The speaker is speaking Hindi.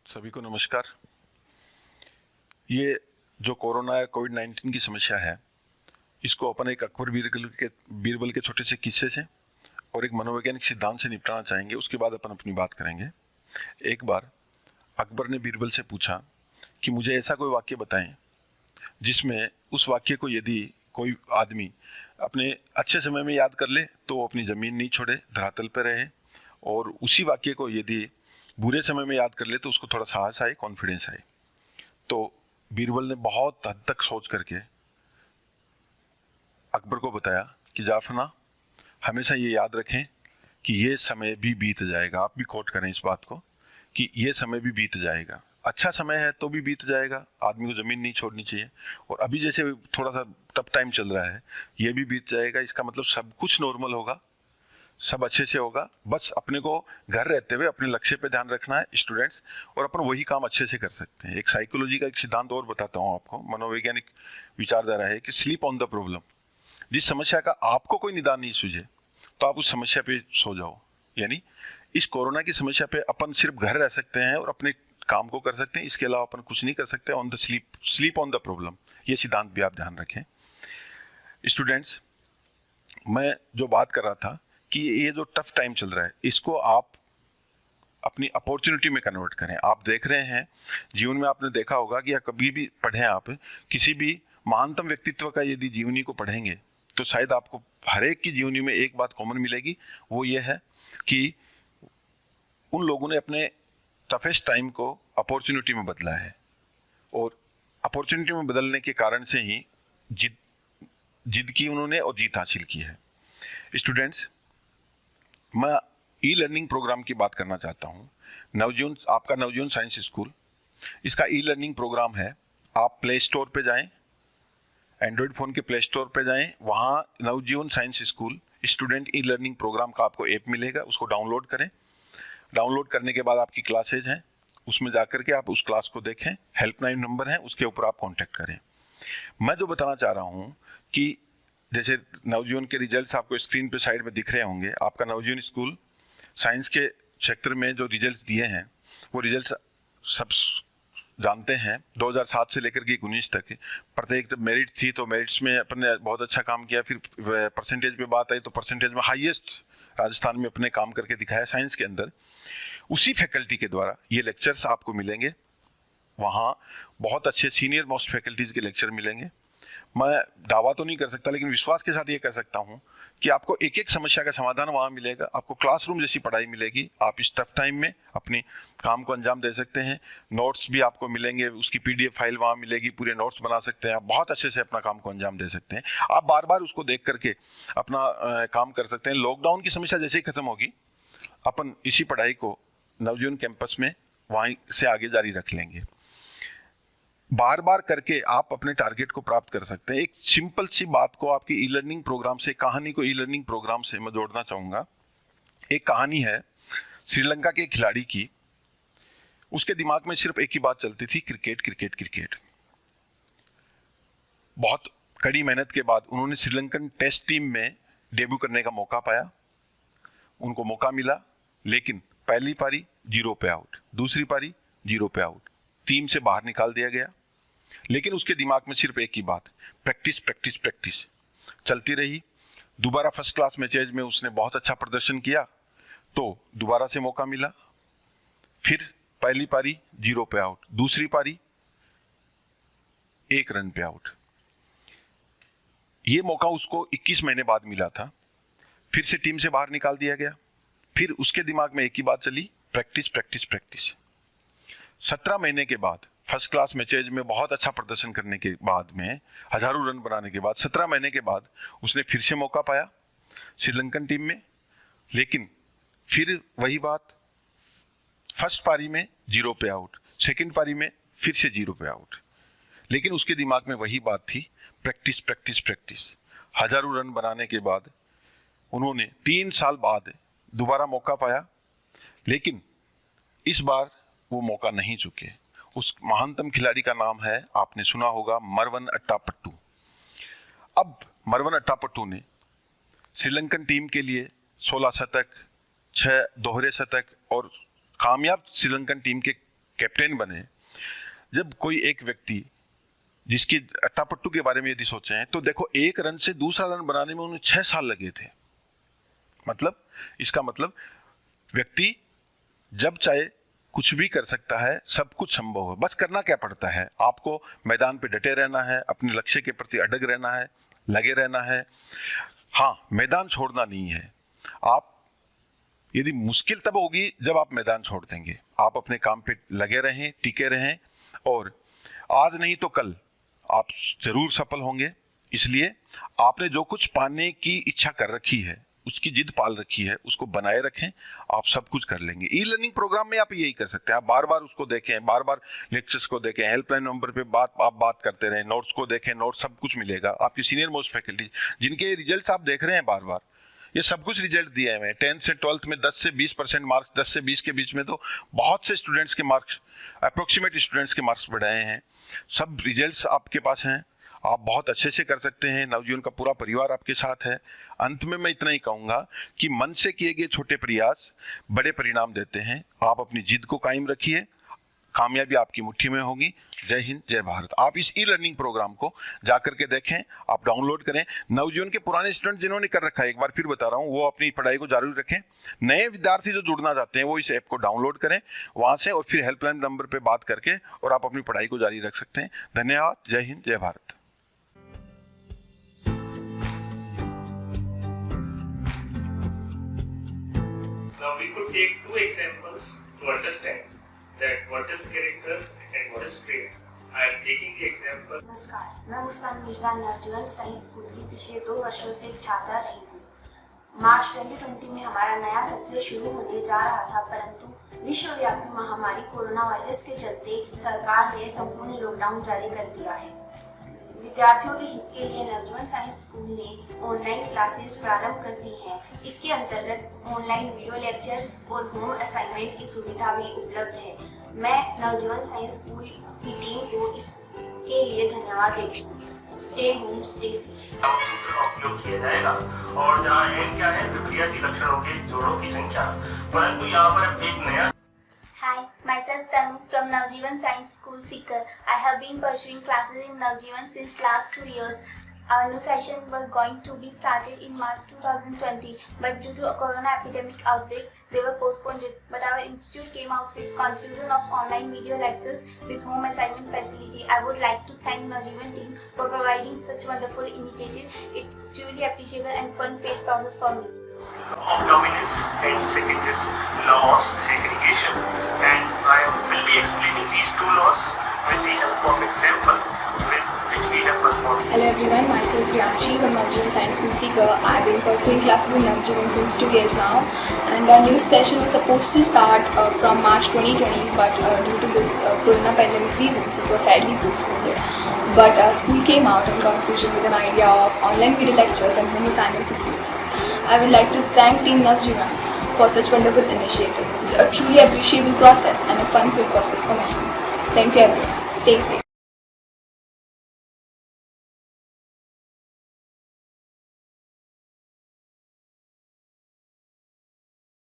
सभी को नमस्कार। ये जो कोरोना या कोविड-19 की समस्या है, इसको अपन एक अकबर बीरबल के छोटे से किस्से से और एक मनोवैज्ञानिक सिद्धांत से निपटाना चाहेंगे। उसके बाद अपन अपनी बात करेंगे। एक बार अकबर ने बीरबल से पूछा कि मुझे ऐसा कोई वाक्य बताएं जिसमें उस वाक्य को यदि कोई आदमी अपने अच्छे समय में याद कर ले तो वो अपनी जमीन नहीं छोड़े, धरातल पर रहे, और उसी वाक्य को यदि बुरे समय में याद कर ले तो उसको थोड़ा साहस आए, कॉन्फिडेंस आए। तो बीरबल ने बहुत हद तक सोच करके अकबर को बताया कि जाफना, हमेशा ये याद रखें कि ये समय भी बीत जाएगा। आप भी कोट करें इस बात को कि ये समय भी बीत जाएगा। अच्छा समय है तो भी बीत जाएगा, आदमी को जमीन नहीं छोड़नी चाहिए। और अभी जैसे थोड़ा सा टफ टाइम चल रहा है, ये भी बीत जाएगा। इसका मतलब सब कुछ नॉर्मल होगा, सब अच्छे से होगा। बस अपने को घर रहते हुए अपने लक्ष्य पे ध्यान रखना है स्टूडेंट्स, और अपन वही काम अच्छे से कर सकते हैं। एक साइकोलॉजी का एक सिद्धांत और बताता हूँ आपको, मनोवैज्ञानिक विचारधारा है कि स्लीप ऑन द प्रॉब्लम। जिस समस्या का आपको कोई निदान नहीं सूझे तो आप उस समस्या पे सो जाओ। यानी इस कोरोना की समस्या पे अपन सिर्फ घर रह सकते हैं और अपने काम को कर सकते हैं, इसके अलावा अपन कुछ नहीं कर सकते। On the sleep on the problem, ये सिद्धांत भी आप ध्यान रखें। स्टूडेंट्स, मैं जो बात कर रहा था कि ये जो टफ टाइम चल रहा है, इसको आप अपनी अपॉर्चुनिटी में कन्वर्ट करें। आप देख रहे हैं जीवन में, आपने देखा होगा कि कभी भी पढ़ें, आप किसी भी महानतम व्यक्तित्व का यदि जीवनी को पढ़ेंगे तो शायद आपको हर एक की जीवनी में एक बात कॉमन मिलेगी। वो ये है कि उन लोगों ने अपने टफेस्ट टाइम को अपॉर्चुनिटी में बदला है, और अपॉर्चुनिटी में बदलने के कारण से ही जिद की उन्होंने और जीत हासिल की है। स्टूडेंट्स, मैं ई लर्निंग प्रोग्राम की बात करना चाहता हूँ। नवजीवन, आपका नवजीवन साइंस स्कूल, इसका ई लर्निंग प्रोग्राम है। आप प्ले स्टोर पे जाएं, एंड्रॉयड फ़ोन के प्ले स्टोर पे जाएं, वहाँ Navjeevan science school student e learning program का आपको ऐप मिलेगा, उसको डाउनलोड करें। डाउनलोड करने के बाद आपकी क्लासेज हैं, उसमें जाकर के आप उस क्लास को देखें। हेल्पलाइन नंबर है, उसके ऊपर आप कॉन्टैक्ट करें। मैं जो बताना चाह रहा हूँ कि जैसे नवजीवन के रिजल्ट्स आपको स्क्रीन पे साइड में दिख रहे होंगे। आपका नवजीवन स्कूल साइंस के क्षेत्र में जो रिजल्ट्स दिए हैं, वो रिजल्ट्स सब जानते हैं। 2007 से लेकर के 19 तक प्रत्येक जब मेरिट थी तो मेरिट्स में अपन ने बहुत अच्छा काम किया। फिर परसेंटेज पे बात आई तो परसेंटेज में हाईएस्ट राजस्थान में अपने काम करके दिखाया साइंस के अंदर। उसी फैकल्टी के द्वारा ये लेक्चर्स आपको मिलेंगे, वहाँ बहुत अच्छे सीनियर मोस्ट फैकल्टीज के लेक्चर मिलेंगे। मैं दावा तो नहीं कर सकता, लेकिन विश्वास के साथ ये कह सकता हूँ कि आपको एक एक समस्या का समाधान वहाँ मिलेगा। आपको क्लासरूम जैसी पढ़ाई मिलेगी। आप इस टफ टाइम में अपने काम को अंजाम दे सकते हैं। नोट्स भी आपको मिलेंगे, उसकी PDF फाइल वहाँ मिलेगी, पूरे नोट्स बना सकते हैं। आप बहुत अच्छे से अपना काम को अंजाम दे सकते हैं। आप बार बार उसको देख करके अपना काम कर सकते हैं। लॉकडाउन की समस्या जैसे ही खत्म होगी, अपन इसी पढ़ाई को नवजीवन कैंपस में वहीं से आगे जारी रख लेंगे। बार बार करके आप अपने टारगेट को प्राप्त कर सकते हैं। एक सिंपल सी बात को आपकी ई लर्निंग प्रोग्राम से, कहानी को ई लर्निंग प्रोग्राम से मैं जोड़ना चाहूंगा। एक कहानी है श्रीलंका के खिलाड़ी की। उसके दिमाग में सिर्फ एक ही बात चलती थी, क्रिकेट क्रिकेट क्रिकेट। बहुत कड़ी मेहनत के बाद उन्होंने श्रीलंकन टेस्ट टीम में डेब्यू करने का मौका पाया। उनको मौका मिला, लेकिन पहली पारी 0 पे आउट, दूसरी पारी 0 पे आउट, टीम से बाहर निकाल दिया गया। लेकिन उसके दिमाग में सिर्फ एक ही बात, प्रैक्टिस प्रैक्टिस प्रैक्टिस चलती रही। दोबारा फर्स्ट क्लास मैचेज में उसने बहुत अच्छा प्रदर्शन किया तो दोबारा से मौका मिला। फिर पहली पारी 0 पे आउट, दूसरी पारी 1 रन पे आउट। ये मौका उसको 21 महीने बाद मिला था। फिर से टीम से बाहर निकाल दिया गया। फिर उसके दिमाग में एक ही बात चली, प्रैक्टिस प्रैक्टिस प्रैक्टिस। 17 महीने के बाद फर्स्ट क्लास मैचेज में बहुत अच्छा प्रदर्शन करने के बाद में, हजारों रन बनाने के बाद, 17 महीने के बाद उसने फिर से मौका पाया श्रीलंकन टीम में। लेकिन फिर वही बात, फर्स्ट पारी में 0 पे आउट, सेकंड पारी में फिर से 0 पे आउट। लेकिन उसके दिमाग में वही बात थी, प्रैक्टिस प्रैक्टिस प्रैक्टिस। हजारों रन बनाने के बाद उन्होंने 3 साल बाद दोबारा मौका पाया, लेकिन इस बार वो मौका नहीं चुके। उस महानतम खिलाड़ी का नाम है, आपने सुना होगा, मरवन अट्टापट्टू। अब मरवन अट्टापट्टू ने श्रीलंकन टीम के लिए 16 शतक, 6 दोहरे शतक और कामयाब श्रीलंकन टीम के कैप्टन बने। जब कोई एक व्यक्ति जिसकी अट्टापट्टू के बारे में यदि सोचें तो देखो, एक रन से दूसरा रन बनाने में उन्हें 6 साल लगे थे। मतलब इसका मतलब व्यक्ति जब चाहे कुछ भी कर सकता है, सब कुछ संभव है। बस करना क्या पड़ता है, आपको मैदान पे डटे रहना है, अपने लक्ष्य के प्रति अडग रहना है, लगे रहना है। हाँ, मैदान छोड़ना नहीं है। आप यदि मुश्किल तब होगी जब आप मैदान छोड़ देंगे। आप अपने काम पे लगे रहें, टिके रहें, और आज नहीं तो कल आप जरूर सफल होंगे। इसलिए आपने जो कुछ पाने की इच्छा कर रखी है, उसकी जिद पाल रखी है, उसको बनाए रखें, आप सब कुछ कर लेंगे। ई लर्निंग प्रोग्राम में आप यही कर सकते हैं। आप बार बार उसको देखें, बार बार लेक्चर्स को देखें, हेल्पलाइन नंबर पे आप बात करते रहें, नोट्स को देखें, नोट्स सब कुछ मिलेगा। आपकी सीनियर मोस्ट फैकल्टी जिनके रिजल्ट्स आप देख रहे हैं बार बार, ये सब कुछ रिजल्ट दिए हैं। 10th से 12th में 10 से 20% मार्क्स, 10 से 20 के बीच में तो बहुत से स्टूडेंट्स के मार्क्स, अप्रोक्सीमेट स्टूडेंट्स के मार्क्स बढ़ाए हैं। सब रिजल्ट्स आपके पास हैं, आप बहुत अच्छे से कर सकते हैं। नवजीवन का पूरा परिवार आपके साथ है। अंत में मैं इतना ही कहूँगा कि मन से किए गए छोटे प्रयास बड़े परिणाम देते हैं। आप अपनी जिद को कायम रखिए, कामयाबी आपकी मुट्ठी में होगी। जय हिंद, जय भारत। आप इस ई लर्निंग प्रोग्राम को जाकर के देखें, आप डाउनलोड करें। नवजीवन के पुराने स्टूडेंट जिन्होंने कर रखा है, एक बार फिर बता रहा हूं, वो अपनी पढ़ाई को जारी रखें। नए विद्यार्थी जो जुड़ना चाहते हैं वो इस ऐप को डाउनलोड करें वहां से, और फिर हेल्पलाइन नंबर पे बात करके और आप अपनी पढ़ाई को जारी रख सकते हैं। धन्यवाद। जय हिंद, जय Bharat. Now we could take 2 examples to understand that what is character and what is trait. I am taking the example. नमस्कार, मैं मुस्कान मिर्जा नवजीवन साइंस स्कूल की पिछले 2 वर्षों से छात्रा रही हूँ। मार्च 2020 में हमारा नया सत्र शुरू होने जा रहा था, परंतु विश्वव्यापी महामारी कोरोना वायरस के चलते सरकार ने संपूर्ण लॉकडाउन जारी कर दिया है। विद्यार्थियों के हित के लिए नवजीवन साइंस स्कूल ने ऑनलाइन क्लासेस प्रारंभ कर दी हैं। इसके अंतर्गत ऑनलाइन वीडियो लेक्चर्स और होम असाइनमेंट की सुविधा भी उपलब्ध है। मैं नवजीवन साइंस स्कूल की टीम को इसके लिए धन्यवाद देती हूँ। Stay home, stay safe. सूत्र का उपयोग किया जाएगा, और जहाँ n क्या है, विक्रियाशील लक्षणों के जोड़ों की संख्या। परंतु यहाँ पर एक नया Hi, myself Tanu from Navjeevan Science School, Sikar. I have been pursuing classes in Navjeevan since last 2 years. Our new session was going to be started in March 2020, but due to a corona epidemic outbreak, they were postponed. But our institute came out with confusion of online video lectures with home assignment facility. I would like to thank Navjeevan team for providing such wonderful initiative. It's truly appreciable and fun paid process for me. Law of dominance, and second is law of segregation, and I will be explaining these 2 laws with the help of example with which we have performed. Hello everyone, myself Priyanshi from Navjeevan Science School, Sikar. I've been pursuing classes in Navjeevan since 2 years now, and our new session was supposed to start from March 2020, but due to this corona pandemic reasons, it was sadly postponed. But school came out in conclusion with an idea of online video lectures and home assignment facilities. I would like to thank Team Navjeevan for such wonderful initiative. It's a truly appreciable process and a fun-filled process for me. Thank you everyone. Stay safe.